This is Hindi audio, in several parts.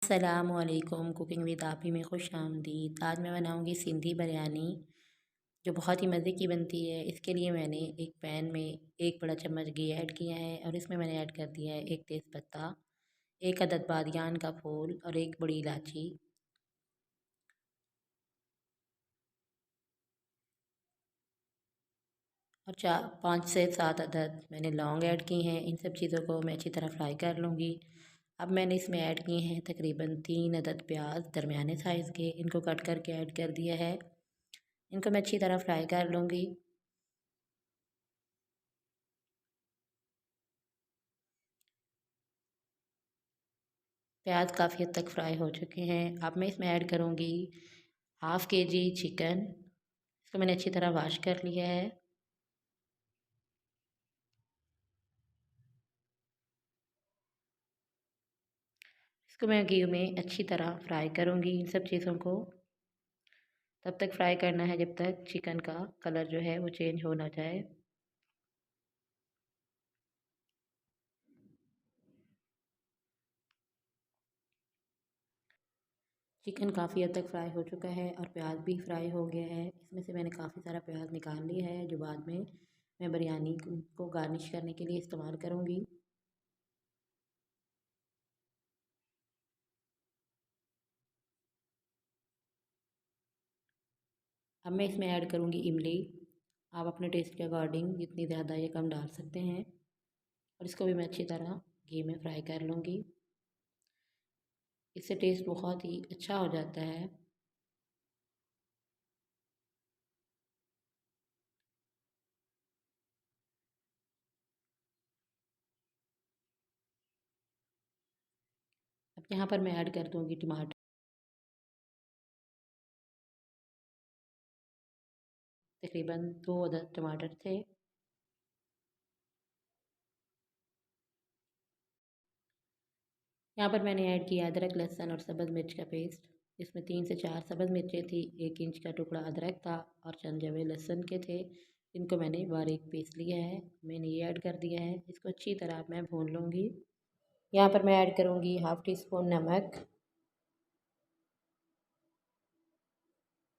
अस्सलामुअलैकुम। कुकिंग विद आफी में खुश आमदीद। आज मैं बनाऊंगी सिंधी बिरयानी जो बहुत ही मज़े की बनती है। इसके लिए मैंने एक पैन में एक बड़ा चम्मच घी ऐड किया है और इसमें मैंने ऐड कर दिया है एक तेज़पत्ता, एक अदद बादियान का फूल और एक बड़ी इलायची और 5 से 7 अदद मैंने लौंग ऐड की हैं। इन सब चीज़ों को मैं अच्छी तरह फ्राई कर लूँगी। अब मैंने इसमें ऐड किए हैं तकरीबन 3 अदद प्याज दरमियाने साइज़ के। इनको कट करके ऐड कर दिया है। इनको मैं अच्छी तरह फ्राई कर लूँगी। प्याज काफ़ी हद तक फ्राई हो चुके हैं। अब मैं इसमें ऐड करूँगी हाफ़ के जी चिकन। इसको मैंने अच्छी तरह वॉश कर लिया है। इसको मैं घी में अच्छी तरह फ्राई करूँगी। इन सब चीज़ों को तब तक फ्राई करना है जब तक चिकन का कलर जो है वो चेंज हो ना जाए। चिकन काफ़ी हद तक फ्राई हो चुका है और प्याज भी फ्राई हो गया है। इसमें से मैंने काफ़ी सारा प्याज निकाल लिया है जो बाद में मैं बिरयानी को गार्निश करने के लिए इस्तेमाल करूँगी। अब मैं इसमें ऐड करूँगी इमली। आप अपने टेस्ट के अकॉर्डिंग जितनी ज़्यादा या कम डाल सकते हैं और इसको भी मैं अच्छी तरह घी में फ्राई कर लूँगी। इससे टेस्ट बहुत ही अच्छा हो जाता है। अब यहाँ पर मैं ऐड कर दूँगी टमाटर। तकरीबन 2 अदद टमाटर थे। यहाँ पर मैंने ऐड किया अदरक लहसुन और सब्ज़ मिर्च का पेस्ट। इसमें 3 से 4 सब्ज़ मिर्चें थी, 1 इंच का टुकड़ा अदरक था और चंद जवे लहसुन के थे। इनको मैंने बारीक पीस लिया है। मैंने ये ऐड कर दिया है। इसको अच्छी तरह मैं भून लूँगी। यहाँ पर मैं ऐड करूँगी हाफ़ टी स्पून नमक,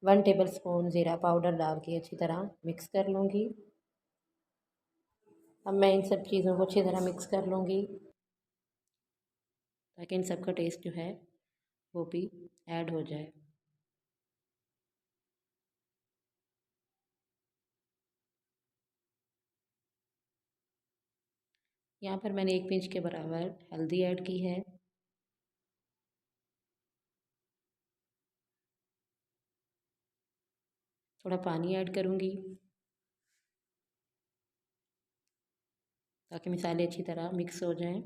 1 टेबल स्पून ज़ीरा पाउडर डाल के अच्छी तरह मिक्स कर लूँगी। अब मैं इन सब चीज़ों को अच्छी तरह मिक्स कर लूँगी ताकि इन सब का टेस्ट जो है वो भी ऐड हो जाए। यहाँ पर मैंने 1 पिंच के बराबर हल्दी ऐड की है। थोड़ा पानी ऐड करूँगी ताकि मसाले अच्छी तरह मिक्स हो जाएं।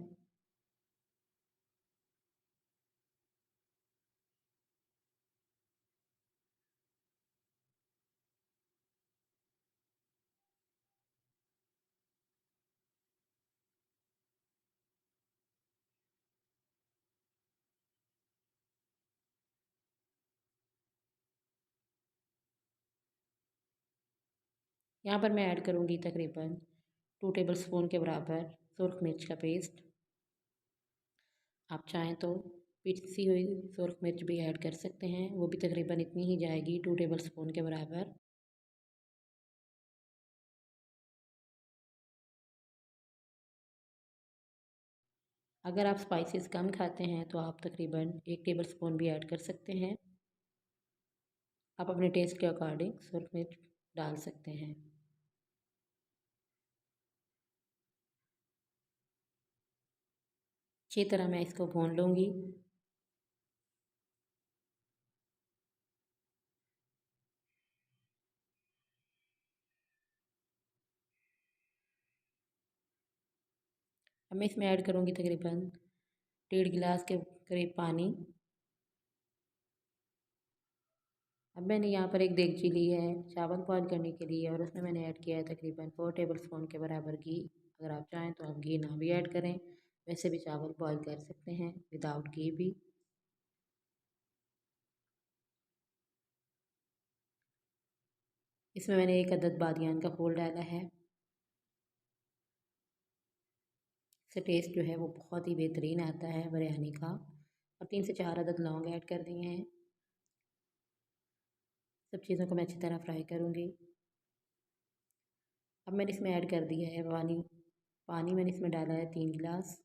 यहाँ पर मैं ऐड करूँगी तकरीबन 2 टेबल स्पून के बराबर सुरख मिर्च का पेस्ट। आप चाहें तो पिसी हुई सुरख मिर्च भी ऐड कर सकते हैं, वो भी तकरीबन इतनी ही जाएगी, 2 टेबल स्पून के बराबर। अगर आप स्पाइसेस कम खाते हैं तो आप तकरीबन 1 टेबल स्पून भी ऐड कर सकते हैं। आप अपने टेस्ट के अकॉर्डिंग सुरख मिर्च डाल सकते हैं। अच्छी तरह मैं इसको भून लूँगी। अब मैं इसमें ऐड करूँगी तकरीबन 1.5 गिलास के करीब पानी। अब मैंने यहाँ पर एक देगची ली है चावल बॉईल करने के लिए और उसमें मैंने ऐड किया है तकरीबन 4 टेबल स्पून के बराबर घी। अगर आप चाहें तो आप घी ना भी ऐड करें, वैसे भी चावल बॉईल कर सकते हैं विदाउट घी भी। इसमें मैंने एक अदद बादियान का फूल डाला है। इससे टेस्ट जो है वो बहुत ही बेहतरीन आता है बिरयानी का और 3 से 4 अदद लौंग ऐड कर दिए हैं। सब चीज़ों को मैं अच्छी तरह फ्राई करूँगी। अब मैंने इसमें ऐड कर दिया है पानी। पानी मैंने इसमें डाला है 3 गिलास,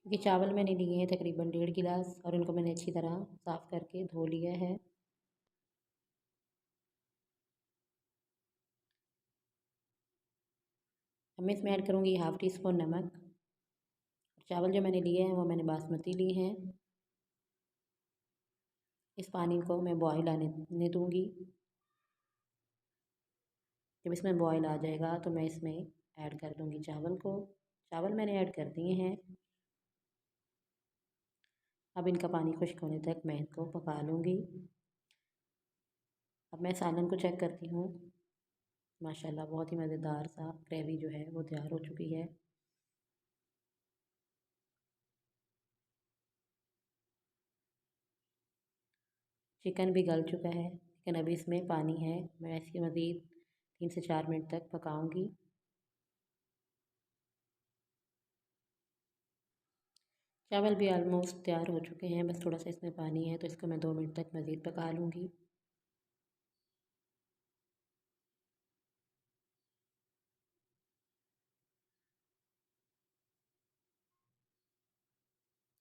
क्योंकि चावल मैंने लिए हैं तकरीबन 1.5 गिलास और उनको मैंने अच्छी तरह साफ़ करके धो लिया है। अब मैं इसमें ऐड करूँगी हाफ़ टी स्पून नमक। चावल जो मैंने लिए हैं वो मैंने बासमती लिए हैं। इस पानी को मैं बॉयल आने दूँगी। जब इसमें बॉयल आ जाएगा तो मैं इसमें ऐड कर दूँगी चावल को। चावल मैंने ऐड कर दिए हैं। अब इनका पानी खुश्क होने तक मैं इसको पका लूँगी। अब मैं सालन को चेक करती हूँ। माशाल्लाह बहुत ही मज़ेदार सा ग्रेवी जो है वो तैयार हो चुकी है। चिकन भी गल चुका है, लेकिन अभी इसमें पानी है। मैं इसकी मज़ीद 3 से 4 मिनट तक पकाऊंगी। चावल भी ऑलमोस्ट तैयार हो चुके हैं, बस थोड़ा सा इसमें पानी है, तो इसको मैं 2 मिनट तक मज़ीद पका लूँगी।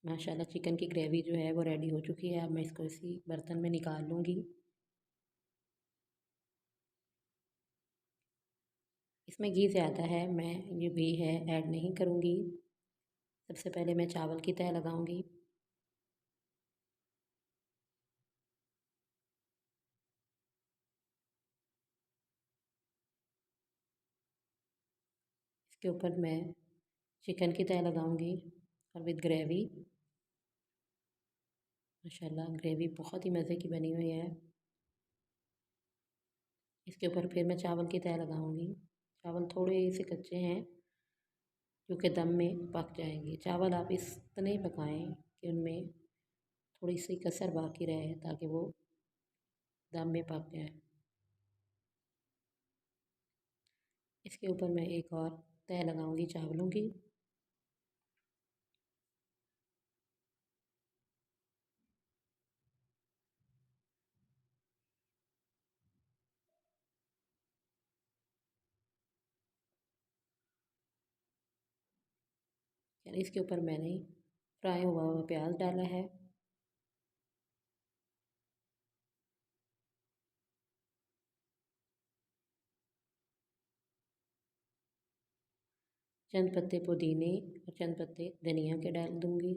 माशाल्लाह चिकन की ग्रेवी जो है वो रेडी हो चुकी है। अब मैं इसको इसी बर्तन में निकाल लूँगी। इसमें घी ज़्यादा है, मैं ये घी है ऐड नहीं करूँगी। सबसे पहले मैं चावल की तह लगाऊँगी। इसके ऊपर मैं चिकन की तह लगाऊँगी और विद ग्रेवी। माशाल्लाह ग्रेवी बहुत ही मज़े की बनी हुई है। इसके ऊपर फिर मैं चावल की तह लगाऊंगी। चावल थोड़े से कच्चे हैं, क्योंकि दम में पक जाएंगे। चावल आप इतने पकाएं कि उनमें थोड़ी सी कसर बाकी रहे, ताकि वो दम में पक जाए। इसके ऊपर मैं एक और तह लगाऊंगी चावलों की। यानी इसके ऊपर मैंने फ्राई हुआ प्याज डाला है। चंद पत्ते पुदीने और चंद पत्ते धनिया के डाल दूंगी।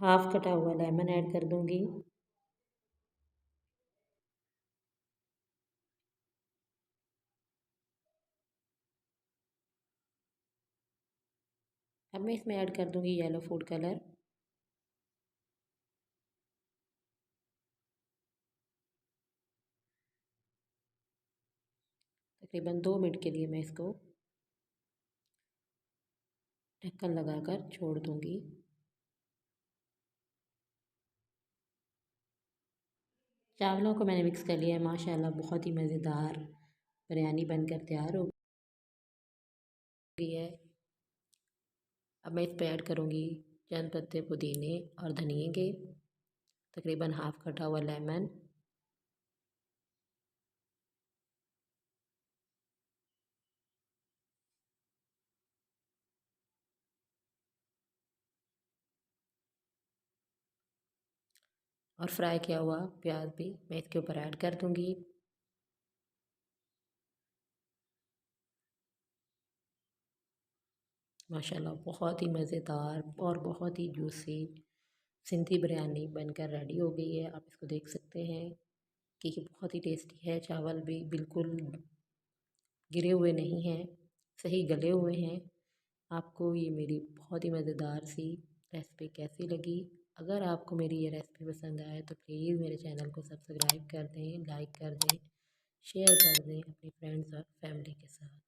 हाफ कटा हुआ लेमन ऐड कर दूंगी। अब मैं इसमें ऐड कर दूंगी येलो फूड कलर। तकरीबन 2 मिनट के लिए मैं इसको ढक्कन लगाकर छोड़ दूंगी। चावलों को मैंने मिक्स कर लिया है। माशाल्लाह बहुत ही मज़ेदार बिरयानी बनकर तैयार हो गई है। अब मैं इस पर ऐड करूँगी चंद पत्ते पुदीने और धनिए के, तकरीबन हाफ कटा हुआ लेमन, और फ्राई किया हुआ प्याज भी मैं इसके ऊपर ऐड कर दूँगी। माशाल्लाह बहुत ही मज़ेदार और बहुत ही जूसी सिंधी बिरयानी बनकर रेडी हो गई है। आप इसको देख सकते हैं कि ये बहुत ही टेस्टी है। चावल भी बिल्कुल गिरे हुए नहीं हैं, सही गले हुए हैं। आपको ये मेरी बहुत ही मज़ेदार सी रेसिपी कैसी लगी? अगर आपको मेरी ये रेसिपी पसंद आए तो प्लीज़ मेरे चैनल को सब्सक्राइब कर दें, लाइक कर दें, शेयर कर दें अपनी फ्रेंड्स और फैमिली के साथ।